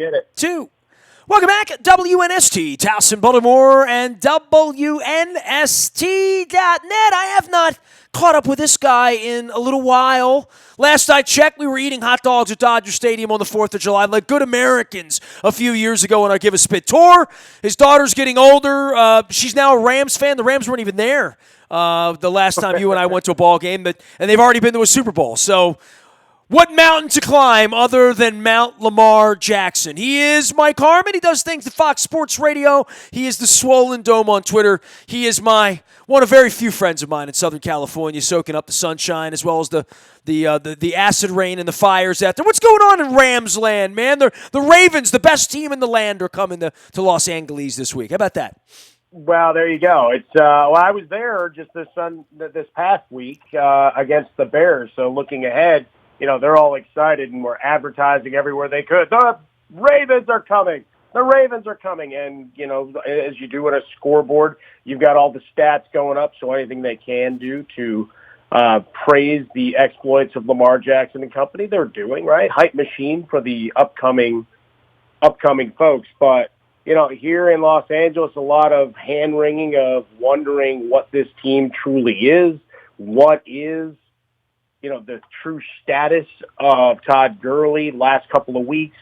Get it. 2. Welcome back, WNST, Towson, Baltimore, and WNST.net. I have not caught up with this guy in a little while. Last I checked, we were eating hot dogs at Dodger Stadium on the 4th of July like good Americans a few years ago on our Give a Spit tour. His daughter's getting older. She's now a Rams fan. The Rams weren't even there the last time you and I went to a ball game, and they've already been to a Super Bowl. So what mountain to climb other than Mount Lamar Jackson? He is Mike Harmon. He does things at Fox Sports Radio. He is the Swollen Dome on Twitter. He is one of very few friends of mine in Southern California, soaking up the sunshine as well as the acid rain and the fires out there. What's going on in Rams land, man? The Ravens, the best team in the land, are coming to Los Angeles this week. How about that? Well, there you go. It's I was there just this past week against the Bears. So looking ahead, they're all excited and we're advertising everywhere they could. The Ravens are coming. The Ravens are coming. And, as you do at a scoreboard, you've got all the stats going up. So anything they can do to praise the exploits of Lamar Jackson and company, they're doing, right? Hype machine for the upcoming folks. But, here in Los Angeles, a lot of hand-wringing of wondering what this team truly is, what is the true status of Todd Gurley last couple of weeks.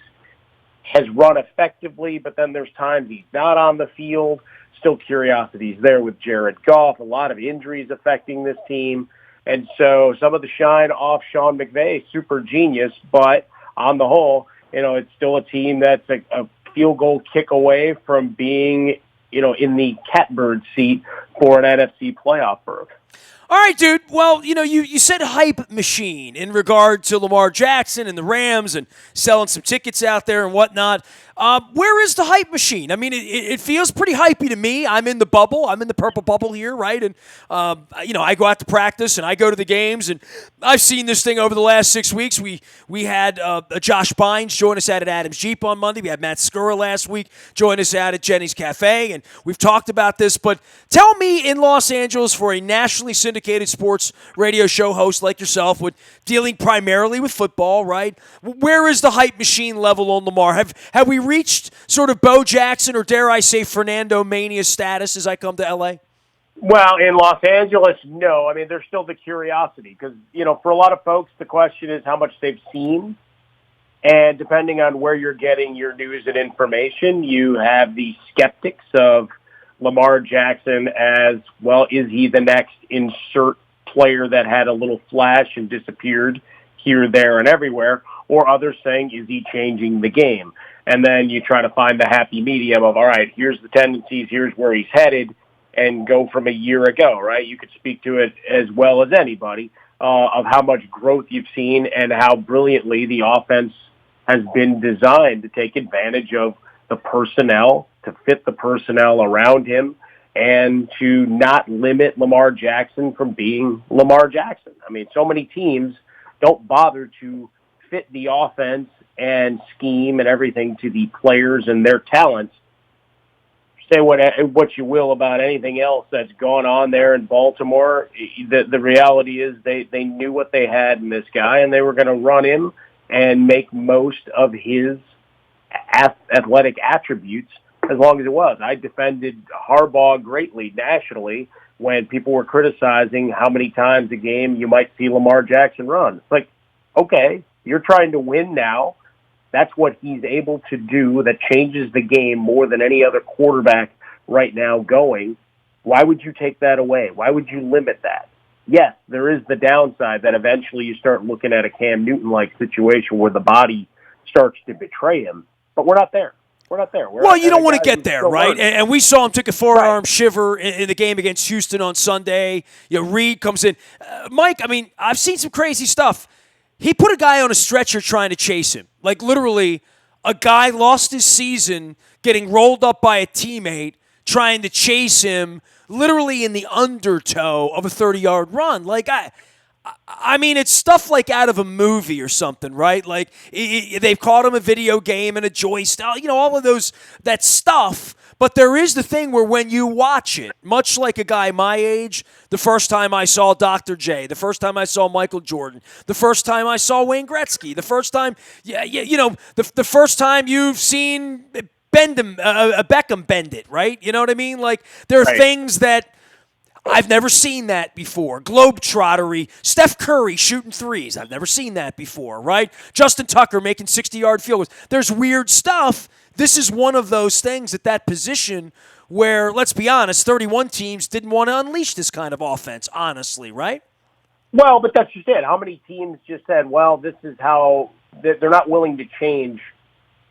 Has run effectively, but then there's times he's not on the field. Still curiosities there with Jared Goff. A lot of injuries affecting this team. And so some of the shine off Sean McVay, super genius, but on the whole, it's still a team that's a field goal kick away from being, in the catbird seat for an NFC playoff berth. All right, dude. Well, you said hype machine in regard to Lamar Jackson and the Rams and selling some tickets out there and whatnot. Where is the hype machine? I mean, it feels pretty hypey to me. I'm in the bubble. I'm in the purple bubble here, right? And, I go out to practice and I go to the games, and I've seen this thing over the last 6 weeks. We had Josh Bynes join us out at Adams Jeep on Monday. We had Matt Skura last week join us out at Jenny's Cafe, and we've talked about this. But tell me, in Los Angeles, for a nationally syndicated sports radio show host like yourself, dealing primarily with football, right? Where is the hype machine level on Lamar? Have we reached sort of Bo Jackson, or dare I say Fernando Mania status as I come to L.A.? Well, in Los Angeles, no. I mean, there's still the curiosity because, for a lot of folks, the question is how much they've seen. And depending on where you're getting your news and information, you have the skeptics of Lamar Jackson as, well, is he the next insert player that had a little flash and disappeared here, there, and everywhere? Or others saying, is he changing the game? And then you try to find the happy medium of, all right, here's the tendencies, here's where he's headed, and go from a year ago, right? You could speak to it as well as anybody of how much growth you've seen and how brilliantly the offense has been designed to take advantage of the personnel, to fit the personnel around him, and to not limit Lamar Jackson from being Lamar Jackson. I mean, so many teams don't bother to fit the offense and scheme and everything to the players and their talents. Say what you will about anything else that's gone on there in Baltimore. The reality is they knew what they had in this guy, and they were going to run him and make most of his athletic attributes as long as it was. I defended Harbaugh greatly nationally when people were criticizing how many times a game you might see Lamar Jackson run. It's like, okay, you're trying to win now. That's what he's able to do that changes the game more than any other quarterback right now going. Why would you take that away? Why would you limit that? Yes, there is the downside that eventually you start looking at a Cam Newton-like situation where the body starts to betray him. But we're not there. We're not there. Well, you don't want to get there, right? And we saw him take a forearm shiver in the game against Houston on Sunday. Reed comes in. Mike, I mean, I've seen some crazy stuff. He put a guy on a stretcher trying to chase him. Like, literally, a guy lost his season getting rolled up by a teammate trying to chase him, literally in the undertow of a 30-yard run. Like, I mean, it's stuff like out of a movie or something, right? Like, they've caught him a video game and a joystick, all of that stuff. But there is the thing where when you watch it, much like a guy my age, the first time I saw Dr. J, the first time I saw Michael Jordan, the first time I saw Wayne Gretzky, the first time, the first time you've seen Beckham bend it, right? You know what I mean? Like, there are Right. things that I've never seen that before. Globetrottery, Steph Curry shooting threes. I've never seen that before, right? Justin Tucker making 60-yard field goals. There's weird stuff. This is one of those things at that position where, let's be honest, 31 teams didn't want to unleash this kind of offense, honestly, right? Well, but that's just it. How many teams just said, well, this is how they're not willing to change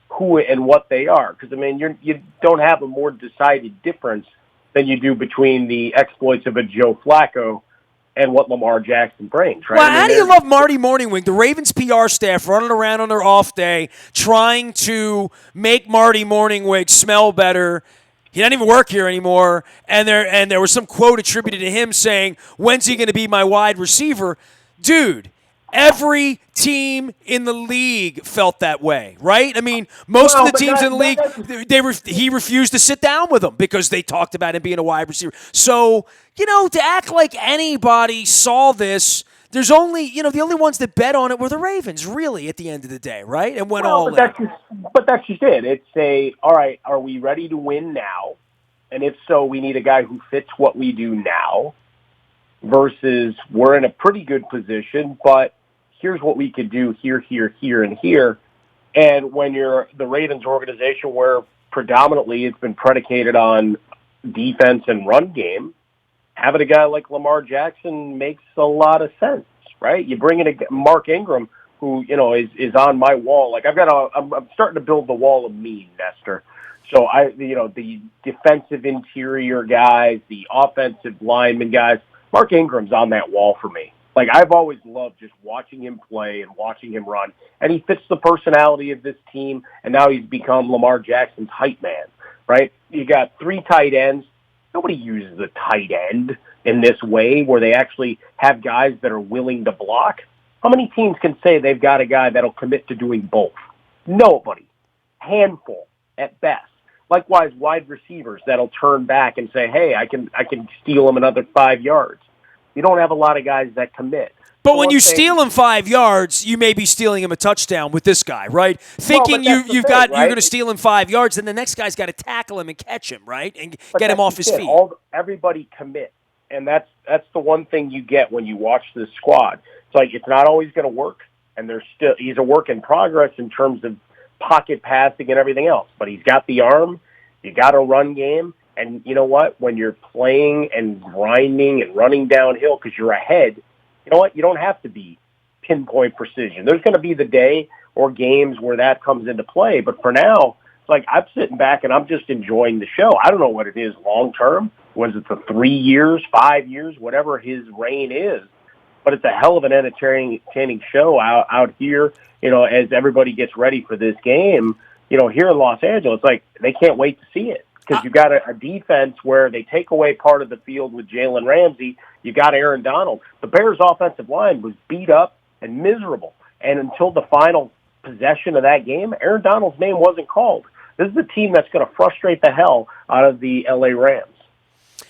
who and what they are? Because, I mean, you don't have a more decided difference than you do between the exploits of a Joe Flacco and what Lamar Jackson brings, right? Well, how do you love Marty Morningwing, the Ravens PR staff running around on their off day trying to make Marty Morningwing smell better? He doesn't even work here anymore. And there was some quote attributed to him saying, "When's he going to be my wide receiver?" Dude, every team in the league felt that way, right? I mean, most of the teams in the league, he refused to sit down with them because they talked about him being a wide receiver. So, to act like anybody saw this, there's only, the only ones that bet on it were the Ravens, really, at the end of the day, right? And went all in. But that's just it. It's all right, are we ready to win now? And if so, we need a guy who fits what we do now versus we're in a pretty good position, but here's what we could do here, and here. And when you're the Ravens organization where predominantly it's been predicated on defense and run game, having a guy like Lamar Jackson makes a lot of sense, right? You bring in a Mark Ingram who, is on my wall. Like I'm starting to build the wall of mean, Nestor. So the defensive interior guys, the offensive lineman guys, Mark Ingram's on that wall for me. Like, I've always loved just watching him play and watching him run. And he fits the personality of this team, and now he's become Lamar Jackson's hype man, right? You got 3 tight ends. Nobody uses a tight end in this way where they actually have guys that are willing to block. How many teams can say they've got a guy that'll commit to doing both? Nobody. Handful at best. Likewise, wide receivers that'll turn back and say, hey, I can steal him another 5 yards. You don't have a lot of guys that commit. But when you steal him 5 yards, you may be stealing him a touchdown with this guy, right? Thinking you're going to steal him 5 yards, then the next guy's got to tackle him and catch him, right, and get him off his feet. Everybody commit, and that's the one thing you get when you watch this squad. It's like it's not always going to work, and he's a work in progress in terms of pocket passing and everything else. But he's got the arm, you got a run game, and you know what? When you're playing and grinding and running downhill because you're ahead, you know what? You don't have to be pinpoint precision. There's going to be the day or games where that comes into play. But for now, it's like I'm sitting back and I'm just enjoying the show. I don't know what it is long term. Was it the 3 years, 5 years, whatever his reign is? But it's a hell of an entertaining show out here, as everybody gets ready for this game, here in Los Angeles. Like, they can't wait to see it. Because you've got a defense where they take away part of the field with Jalen Ramsey. You got Aaron Donald. The Bears' offensive line was beat up and miserable. And until the final possession of that game, Aaron Donald's name wasn't called. This is a team that's going to frustrate the hell out of the L.A. Rams.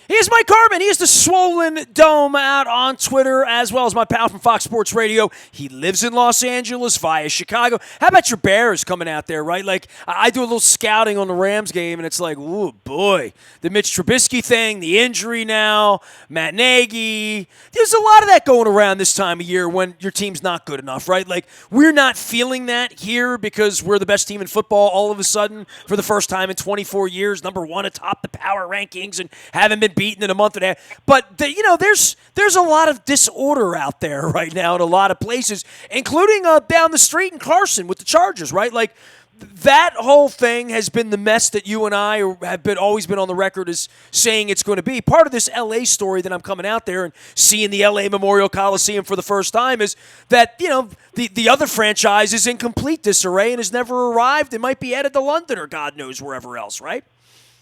Here's Mike Harmon. He is the Swollen Dome out on Twitter, as well as my pal from Fox Sports Radio. He lives in Los Angeles via Chicago. How about your Bears coming out there, right? Like, I do a little scouting on the Rams game, and it's like, ooh, boy. The Mitch Trubisky thing, the injury now, Matt Nagy. There's a lot of that going around this time of year when your team's not good enough, right? Like, we're not feeling that here because we're the best team in football all of a sudden for the first time in 24 years, number 1 atop the power rankings and haven't been beaten in a month and a half. But, there's a lot of disorder out there right now in a lot of places, including down the street in Carson with the Chargers, right? Like, that whole thing has been the mess that you and I have always been on the record as saying it's going to be. Part of this L.A. story that I'm coming out there and seeing the L.A. Memorial Coliseum for the first time is that, the other franchise is in complete disarray and has never arrived. It might be headed to London or God knows wherever else, right?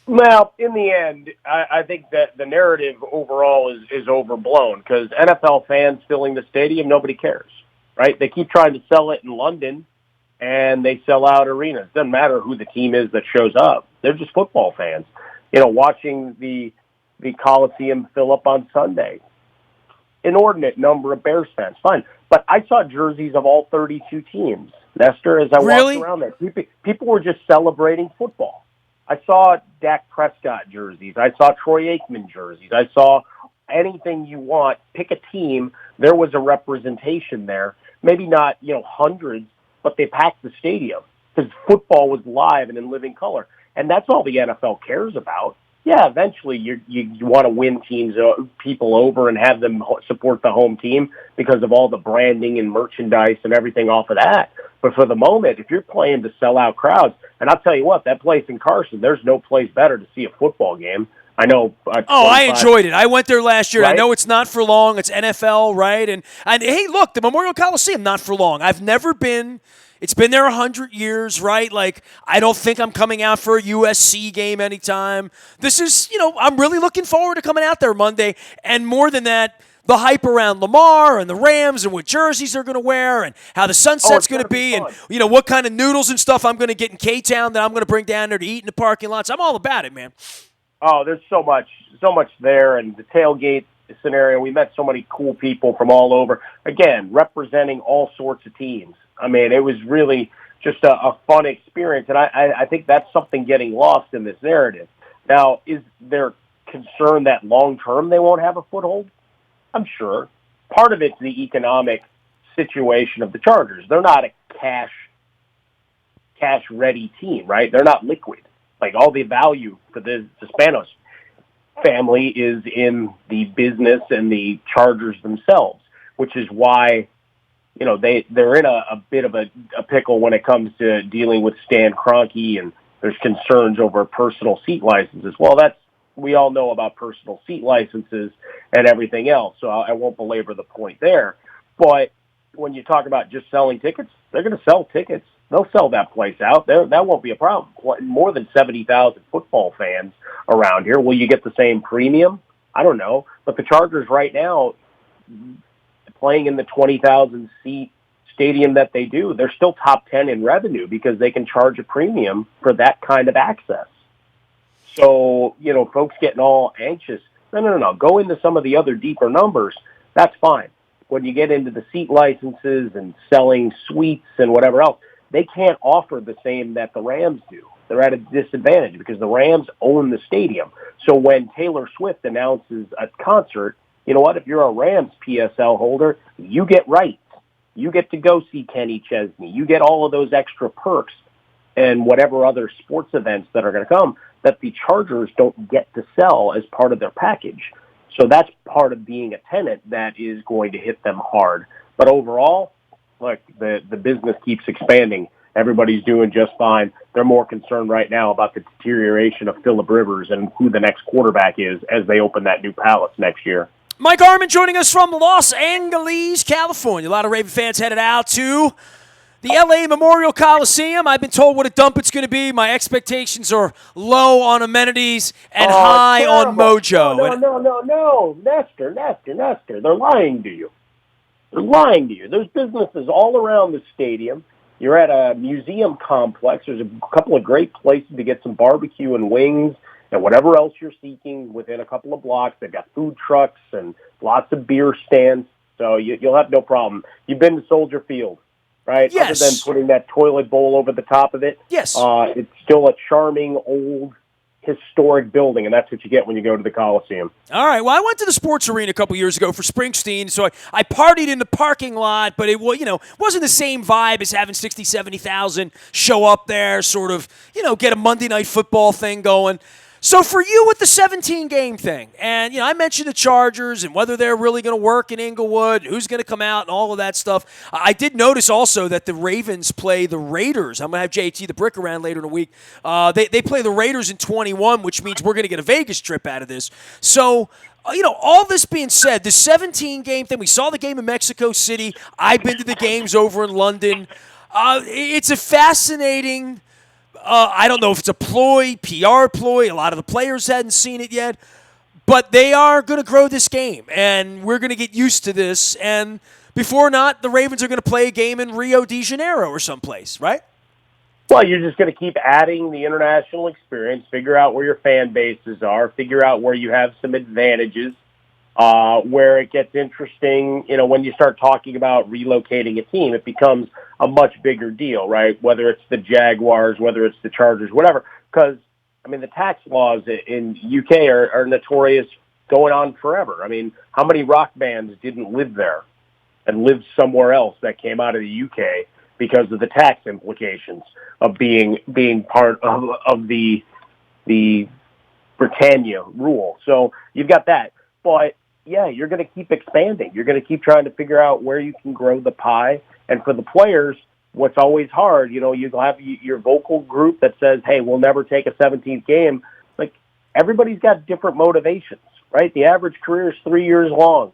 Well, in the end, I think that the narrative overall is overblown because NFL fans filling the stadium, nobody cares, right? They keep trying to sell it in London, and they sell out arenas. Doesn't matter who the team is that shows up. They're just football fans. Watching the Coliseum fill up on Sunday. Inordinate number of Bears fans, fine. But I saw jerseys of all 32 teams, Nestor, as I walked Really? around there. People were just celebrating football. I saw Dak Prescott jerseys. I saw Troy Aikman jerseys. I saw anything you want. Pick a team. There was a representation there. Maybe not, hundreds, but they packed the stadium because football was live and in living color. And that's all the NFL cares about. Yeah, eventually you want to win people over and have them support the home team because of all the branding and merchandise and everything off of that. But for the moment, if you're playing to sell out crowds, and I'll tell you what, that place in Carson, there's no place better to see a football game. I know. I enjoyed it. I went there last year. Right? I know it's not for long. It's NFL, right? And hey, look, the Memorial Coliseum, not for long. I've never been. It's been there 100 years, right? Like, I don't think I'm coming out for a USC game anytime. This is, I'm really looking forward to coming out there Monday. And more than that, the hype around Lamar and the Rams and what jerseys they're going to wear and how the sunset's going to be and, what kind of noodles and stuff I'm going to get in K-Town that I'm going to bring down there to eat in the parking lots. I'm all about it, man. Oh, there's so much there. And the tailgate scenario, we met so many cool people from all over. Again, representing all sorts of teams. I mean, it was really just a fun experience, and I think that's something getting lost in this narrative. Now, is there concern that long-term they won't have a foothold? I'm sure. Part of it's the economic situation of the Chargers. They're not a cash-ready team, right? They're not liquid. Like, all the value for the Spanos family is in the business and the Chargers themselves, which is why they're in a bit of a pickle when it comes to dealing with Stan Kroenke, and there's concerns over personal seat licenses. Well, we all know about personal seat licenses and everything else, so I won't belabor the point there. But when you talk about just selling tickets, they're going to sell tickets. They'll sell that place out. That won't be a problem. More than 70,000 football fans around here. Will you get the same premium? I don't know. But the Chargers right now, playing in the 20,000-seat stadium that they do, they're still top 10 in revenue because they can charge a premium for that kind of access. So, folks getting all anxious, no. Go into some of the other deeper numbers. That's fine. When you get into the seat licenses and selling suites and whatever else, they can't offer the same that the Rams do. They're at a disadvantage because the Rams own the stadium. So when Taylor Swift announces a concert, you know what? If you're a Rams PSL holder, you get rights. You get to go see Kenny Chesney. You get all of those extra perks and whatever other sports events that are going to come that the Chargers don't get to sell as part of their package. So that's part of being a tenant that is going to hit them hard. But overall, look, the business keeps expanding. Everybody's doing just fine. They're more concerned right now about the deterioration of Phillip Rivers and who the next quarterback is as they open that new palace next year. Mike Harmon joining us from Los Angeles, California. A lot of Raven fans headed out to the L.A. Memorial Coliseum. I've been told what a dump it's going to be. My expectations are low on amenities and high terrible. on mojo. No. Nestor. They're lying to you. There's businesses all around the stadium. You're at a museum complex. There's a couple of great places to get some barbecue and wings and whatever else you're seeking within a couple of blocks. They've got food trucks and lots of beer stands, so you'll have no problem. You've been to Soldier Field, right? Yes. Other than putting that toilet bowl over the top of it. Yes. It's still a charming, old, historic building, and that's what you get when you go to the Coliseum. All right. Well, I went to the sports arena a couple years ago for Springsteen, so I partied in the parking lot, but it wasn't the same vibe as having 60, 70,000 show up there, sort of, get a Monday Night Football thing going. So for you with the 17-game thing, and I mentioned the Chargers and whether they're really going to work in Inglewood, who's going to come out and all of that stuff. I did notice also that the Ravens play the Raiders. I'm going to have JT the Brick around later in the week. They play the Raiders in 21, which means we're going to get a Vegas trip out of this. So, all this being said, the 17-game thing, we saw the game in Mexico City. I've been to the games over in London. It's a fascinating... I don't know if it's a PR ploy. A lot of the players hadn't seen it yet. But they are going to grow this game, and we're going to get used to this. And before not, the Ravens are going to play a game in Rio de Janeiro or someplace, right? Well, you're just going to keep adding the international experience, figure out where your fan bases are, figure out where you have some advantages, where it gets interesting. When you start talking about relocating a team, it becomes a much bigger deal, right? Whether it's the Jaguars, whether it's the Chargers, whatever. Because, the tax laws in UK are notorious going on forever. How many rock bands didn't live there and lived somewhere else that came out of the UK because of the tax implications of being part of the Britannia rule? So you've got that. But, yeah, you're going to keep expanding. You're going to keep trying to figure out where you can grow the pie. And for the players, what's always hard, you'll have your vocal group that says, hey, we'll never take a 17th game. Like, everybody's got different motivations, right? The average career is 3 years long.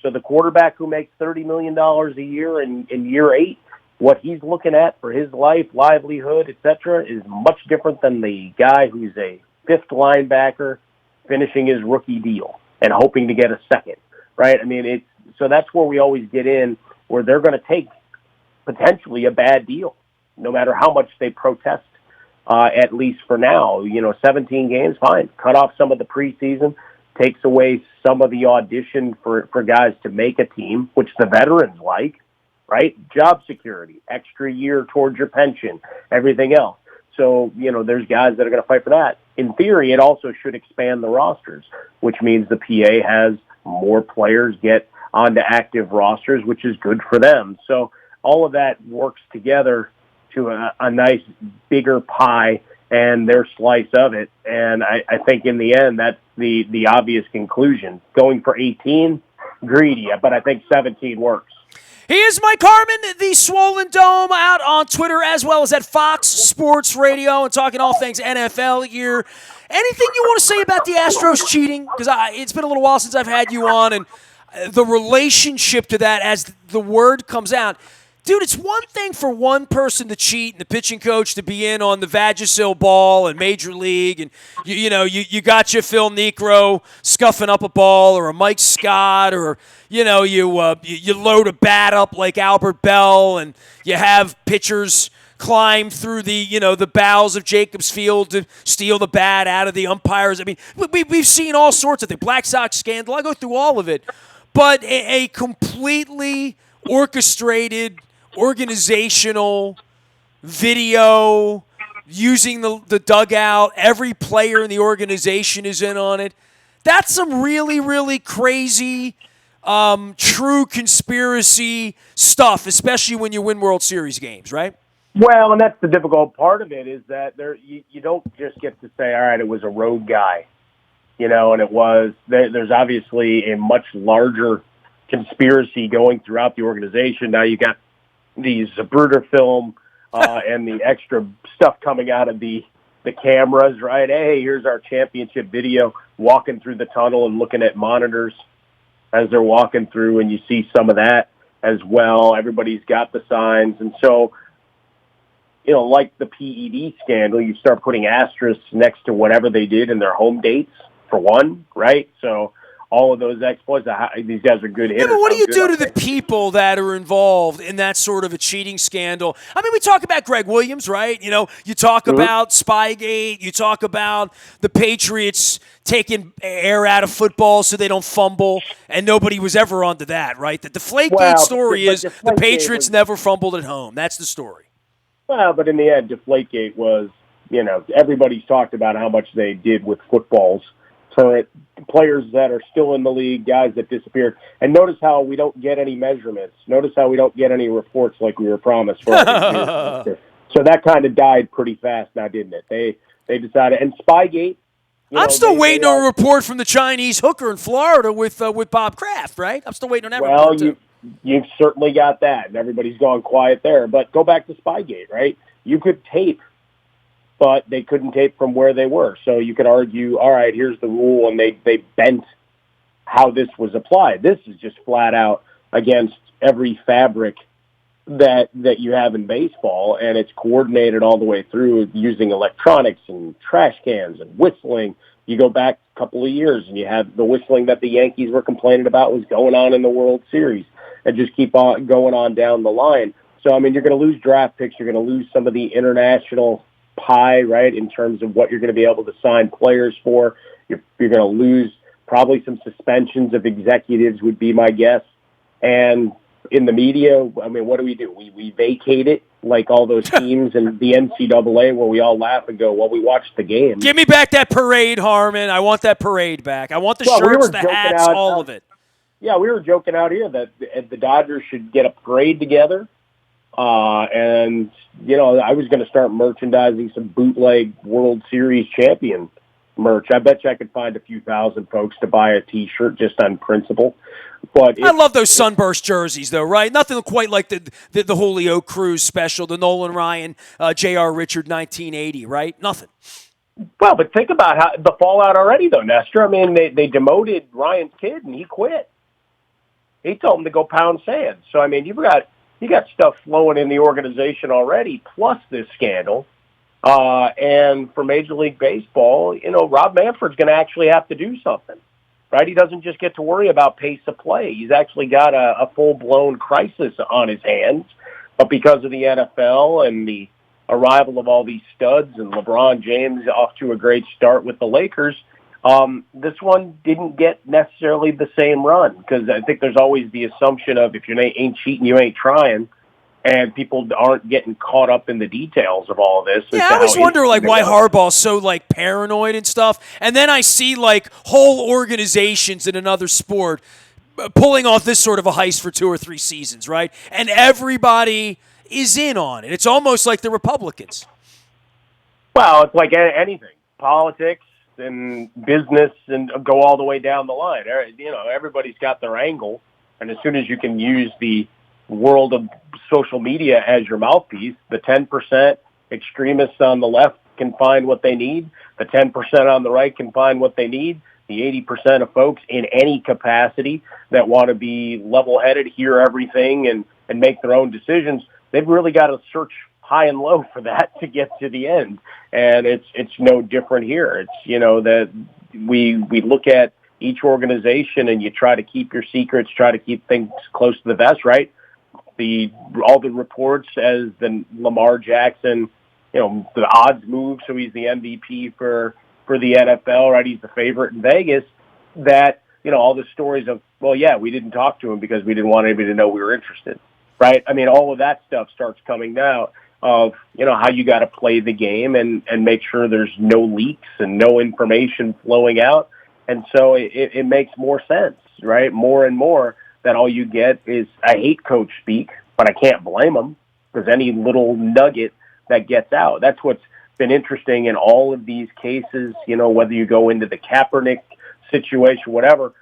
So the quarterback who makes $30 million a year in year 8, what he's looking at for his life, livelihood, etc., is much different than the guy who's a fifth linebacker finishing his rookie deal and hoping to get a second, right? So that's where we always get in, where they're going to take potentially a bad deal, no matter how much they protest, at least for now. 17 games, fine. Cut off some of the preseason, takes away some of the audition for guys to make a team, which the veterans like, right? Job security, extra year towards your pension, everything else. So, there's guys that are going to fight for that. In theory, it also should expand the rosters, which means the PA has more players get onto active rosters, which is good for them. So all of that works together to a nice bigger pie and their slice of it. And I think in the end, that's the obvious conclusion. Going for 18, greedy, but I think 17 works. He is Mike Harmon, the Swollen Dome, out on Twitter as well as at Fox Sports Radio, and talking all things NFL here. Anything you want to say about the Astros cheating? Because it's been a little while since I've had you on, and the relationship to that as the word comes out. Dude, it's one thing for one person to cheat and the pitching coach to be in on the Vagisil ball and Major League, and you got your Phil Niekro scuffing up a ball, or a Mike Scott, or you load a bat up like Albert Bell, and you have pitchers climb through the bowels of Jacobs Field to steal the bat out of the umpires. We've seen all sorts of things. Black Sox scandal. I go through all of it, but a completely orchestrated, organizational video using the dugout. Every player in the organization is in on it. That's some really, really crazy, true conspiracy stuff, especially when you win World Series games, right? Well, and that's the difficult part of it, is that you don't just get to say, all right, it was a rogue guy, and it was, there's obviously a much larger conspiracy going throughout the organization. Now you got the Zapruder film and the extra stuff coming out of the cameras, right? Hey, here's our championship video, walking through the tunnel and looking at monitors as they're walking through, and you see some of that as well. Everybody's got the signs. And so, like the PED scandal, you start putting asterisks next to whatever they did in their home dates, for one, right? So all of those exploits, these guys are good hitters. Yeah, but what do you do to the people that are involved in that sort of a cheating scandal? We talk about Greg Williams, right? You talk about Spygate. You talk about the Patriots taking air out of football so they don't fumble, and nobody was ever onto that, right? The Deflategate story is the Patriots never fumbled at home. That's the story. Well, but in the end, Deflategate was, everybody's talked about how much they did with footballs. Current players that are still in the league, guys that disappeared. And notice how we don't get any measurements. Notice how we don't get any reports like we were promised for all these years. So that kind of died pretty fast now, didn't it? They decided. And Spygate, I'm still waiting on a report from the Chinese hooker in Florida with Bob Kraft, right? I'm still waiting on that report, too. You've certainly got that, and everybody's gone quiet there. But go back to Spygate, right? You could tape, but they couldn't tape from where they were. So you could argue, all right, here's the rule, and they bent how this was applied. This is just flat out against every fabric that you have in baseball, and it's coordinated all the way through using electronics and trash cans and whistling. You go back a couple of years, and you have the whistling that the Yankees were complaining about was going on in the World Series, and just keep on going on down the line. So, I mean, you're going to lose draft picks. You're going to lose some of the international pie, right, in terms of what you're going to be able to sign players for. You're going to lose probably some suspensions of executives would be my guess. And in the media, I mean, what do? We vacate it like all those teams in the NCAA where we all laugh and go, well, we watched the game. Give me back that parade, Harmon. I want that parade back. I want the shirts, we were the hats, all of it. Yeah, we were joking out here that the Dodgers should get a parade together. And, I was going to start merchandising some bootleg World Series champion merch. I bet you I could find a few thousand folks to buy a T-shirt just on principle. But I love those sunburst jerseys, though, right? Nothing quite like the Julio Cruz special, the Nolan Ryan, J.R. Richard 1980, right? Nothing. Well, but think about how the fallout already, though, Nestor. I mean, they demoted Ryan's kid, and he quit. He told him to go pound sand. So, I mean, you got stuff flowing in the organization already, plus this scandal. And for Major League Baseball, Rob Manfred's going to actually have to do something, right? He doesn't just get to worry about pace of play. He's actually got a full-blown crisis on his hands. But because of the NFL and the arrival of all these studs and LeBron James off to a great start with the Lakers, this one didn't get necessarily the same run because I think there's always the assumption of if you ain't cheating, you ain't trying. And people aren't getting caught up in the details of all of this. Yeah, I always wonder why Harbaugh's so paranoid and stuff. And then I see whole organizations in another sport pulling off this sort of a heist for 2 or 3 seasons, right? And everybody is in on it. It's almost like the Republicans. Well, it's like anything, politics and business, and go all the way down the line. Everybody's got their angle, and as soon as you can use the world of social media as your mouthpiece, the 10% extremists on the left can find what they need, the 10% on the right can find what they need, the 80% of folks in any capacity that want to be level-headed, hear everything, and make their own decisions, they've really got to search high and low for that to get to the end. And it's no different here. It's, that we look at each organization and you try to keep your secrets, try to keep things close to the vest, right? All the reports as the Lamar Jackson, the odds move, so he's the MVP for the NFL, right? He's the favorite in Vegas. That, all the stories of, well, yeah, we didn't talk to him because we didn't want anybody to know we were interested, right? I mean, all of that stuff starts coming out of, how you got to play the game and make sure there's no leaks and no information flowing out. And so it makes more sense, right? More and more that all you get is, I hate coach speak, but I can't blame them because any little nugget that gets out. That's what's been interesting in all of these cases, whether you go into the Kaepernick situation, whatever,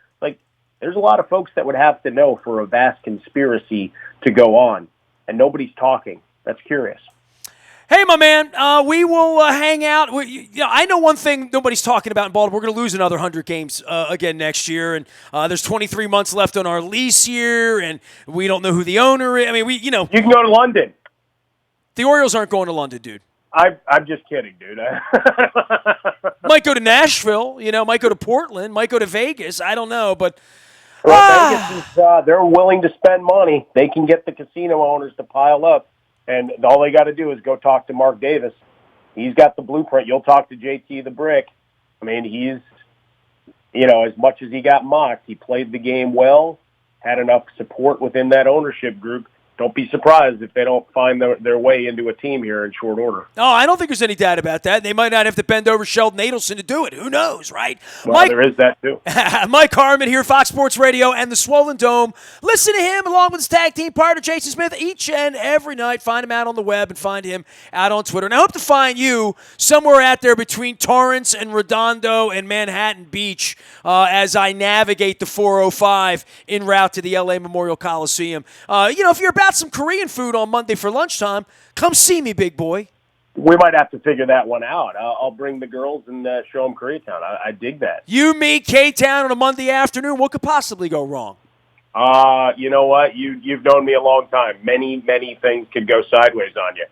there's a lot of folks that would have to know for a vast conspiracy to go on, and nobody's talking. That's curious. Hey, my man, we will hang out. I know one thing nobody's talking about in Baltimore. We're going to lose another 100 games again next year, and there's 23 months left on our lease here, and we don't know who the owner is. I mean, You can go to London. The Orioles aren't going to London, dude. I'm just kidding, dude. Might go to Nashville, might go to Portland, might go to Vegas. I don't know, but Vegas is, they're willing to spend money. They can get the casino owners to pile up. And all they got to do is go talk to Mark Davis. He's got the blueprint. You'll talk to JT the Brick. I mean, he's, as much as he got mocked, he played the game well, had enough support within that ownership group. Don't be surprised if they don't find their way into a team here in short order. Oh, I don't think there's any doubt about that. They might not have to bend over Sheldon Adelson to do it. Who knows, right? Well, there is that, too. Mike Harmon here, Fox Sports Radio and the Swollen Dome. Listen to him along with his tag team partner, Jason Smith, each and every night. Find him out on the web and find him out on Twitter. And I hope to find you somewhere out there between Torrance and Redondo and Manhattan Beach as I navigate the 405 en route to the L.A. Memorial Coliseum. If you're about some Korean food on Monday for lunchtime, come see me, big boy. We might have to figure that one out. I'll bring the girls and show them Koreatown. I dig that. You, me, K-Town on a Monday afternoon. What could possibly go wrong? You know what? You've known me a long time. Many, many things could go sideways on you.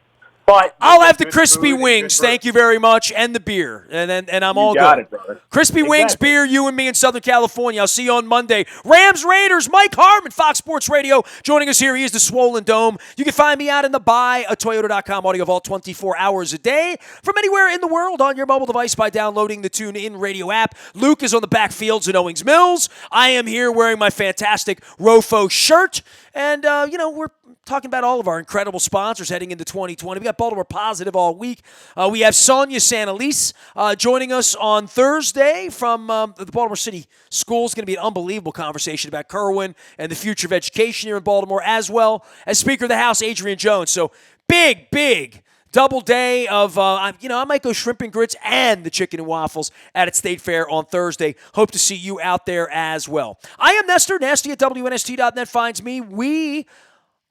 But I'll have the crispy wings. Thank you very much, and the beer, and I'm all good. You got it, brother. Crispy wings, beer, you and me in Southern California. I'll see you on Monday. Rams Raiders, Mike Harmon, Fox Sports Radio, joining us here. He is the Swollen Dome. You can find me out in the buyatoyota.com audio vault 24 hours a day from anywhere in the world on your mobile device by downloading the TuneIn Radio app. Luke is on the backfields at Owings Mills. I am here wearing my fantastic Rofo shirt, and we're talking about all of our incredible sponsors heading into 2020. We got Baltimore Positive all week. We have Sonia Sanalise joining us on Thursday from the Baltimore City Schools. Going to be an unbelievable conversation about Kerwin and the future of education here in Baltimore, as well as Speaker of the House, Adrian Jones. So big double day of, I might go shrimp and grits and the chicken and waffles at State Fair on Thursday. Hope to see you out there as well. I am Nestor. Nasty at WNST.net finds me. We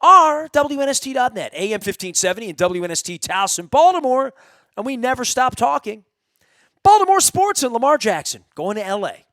are WNST.net, AM 1570 and WNST Towson, Baltimore, and we never stop talking. Baltimore sports and Lamar Jackson going to L.A.